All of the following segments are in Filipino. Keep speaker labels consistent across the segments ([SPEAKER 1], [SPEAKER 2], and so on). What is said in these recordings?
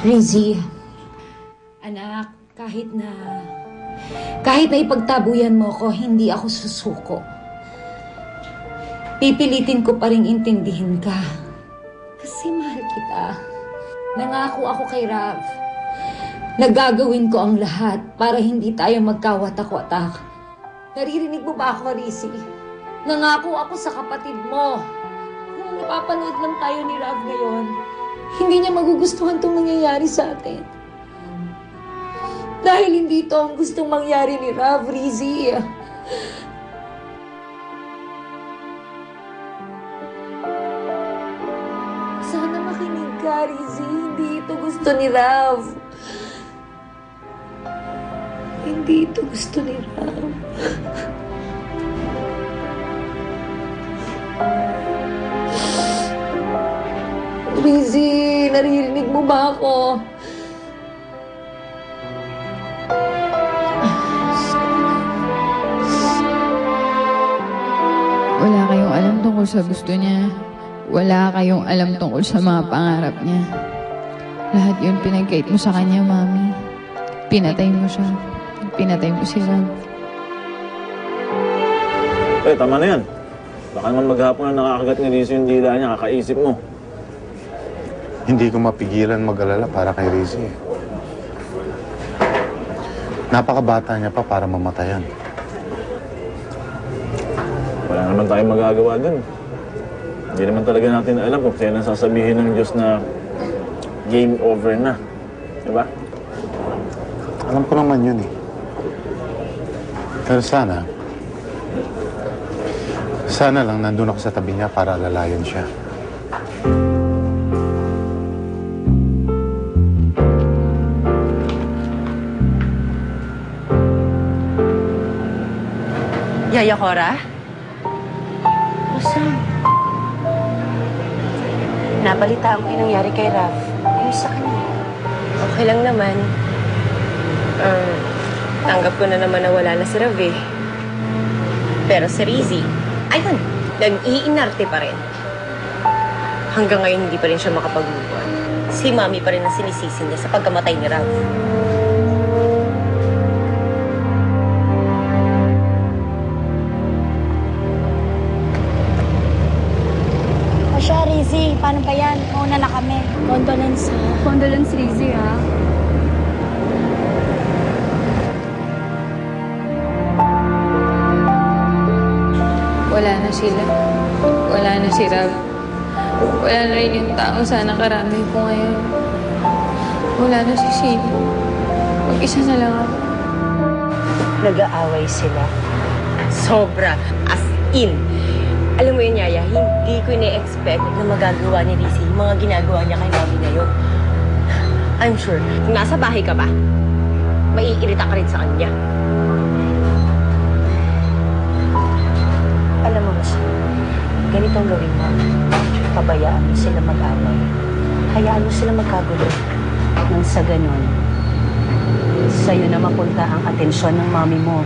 [SPEAKER 1] Rizzy, anak, kahit na ipagtabuyan mo ko, hindi ako susuko. Pipilitin ko pa rin intindihin ka. Kasi mahal kita. Nangako ako kay Rav. Nagagawin ko ang lahat para hindi tayo magkawatak-watak. Naririnig mo ba ako, Rizzy? Nangako ako sa kapatid mo. Kung napapanood lang tayo ni Rav ngayon, hindi niya magugustuhan itong nangyayari sa atin. Dahil hindi ito ang gustong mangyari ni Rav, Rizzy. Sana makinig ka, Rizzy. Hindi ito gusto ni Rav. Hindi ito gusto ni Rav. Rizzy, naririnig mo ba ako?
[SPEAKER 2] Wala kayong alam tungkol sa gusto niya. Wala kayong alam tungkol sa mga pangarap niya. Lahat yun pinag-guide mo sa kanya, Mami. Pinatay mo siya. Pinatay mo si Rav.
[SPEAKER 3] Tama na yan. Baka naman maghapon na nakakagat ni Rizzy yung dila niya, kakaisip mo.
[SPEAKER 4] Hindi ko mapigilan mag-alala para kay Rizzy. Napakabata niya pa para mamatayan.
[SPEAKER 3] Wala naman tayong magagawa dun. Hindi naman talaga natin alam kung kailan sasabihin ng Diyos na game over na. Diba?
[SPEAKER 4] Alam ko naman yun eh. Pero sana lang nandun ako sa tabi niya para alalayan siya.
[SPEAKER 5] Yaya Cora?
[SPEAKER 6] Rosam, nabalitaan ko yung nangyari kay Rav. Ayos sa kanya.
[SPEAKER 5] Okay lang naman. Tanggap ko na naman na wala na si Rav eh. Pero si Rizzy, ayun, nag-iinarte pa rin. Hanggang ngayon hindi pa rin siya makapag-move on. Si Mami pa rin ang sinisisi niya sa pagkamatay ni Rav.
[SPEAKER 6] O siya, Rizzy, paano ba yan? Mauna na kami. Condolence, ha?
[SPEAKER 7] Condolence, Rizzy, ha?
[SPEAKER 2] Wala na sila. Wala na si Rav. Wala na rin yung tao sana karami ko ngayon. Wala na si Sino. Mag-isa na lang ako.
[SPEAKER 6] Nag-aaway sila.
[SPEAKER 5] Sobra. As in. Alam mo yun, Yaya, hindi ko ina-expect na magagawa ni Rizzy yung mga ginagawa niya kay Mami ngayon. I'm sure, kung nasa bahay ka ba, maiirita ka rin sa kanya.
[SPEAKER 6] Alam mo, Rosam, ganito ang gawin mo. Pabayaan mo sila mag-away. Hayaan mo sila magkagulo. Nang sa ganun, sa'yo na mapunta ang atensyon ng mami mo.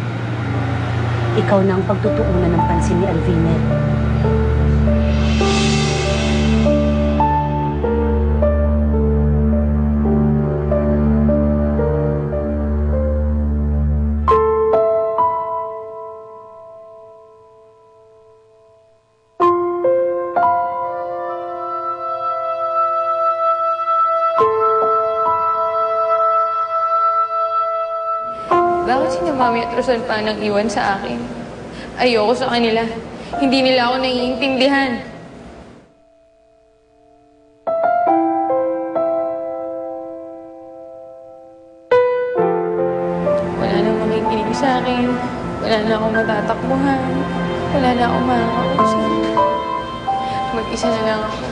[SPEAKER 6] Ikaw na ang pagtutuunan ng pansin ni Alvinet.
[SPEAKER 2] Bakit sina Mami at Rosal pa nang iwan sa akin? Ayoko sa kanila. Hindi nila ako naiintindihan. Wala nang makikinig sa akin. Wala na akong matatakbuhan. Wala na akong makakausap. Mag-isa na lang ako.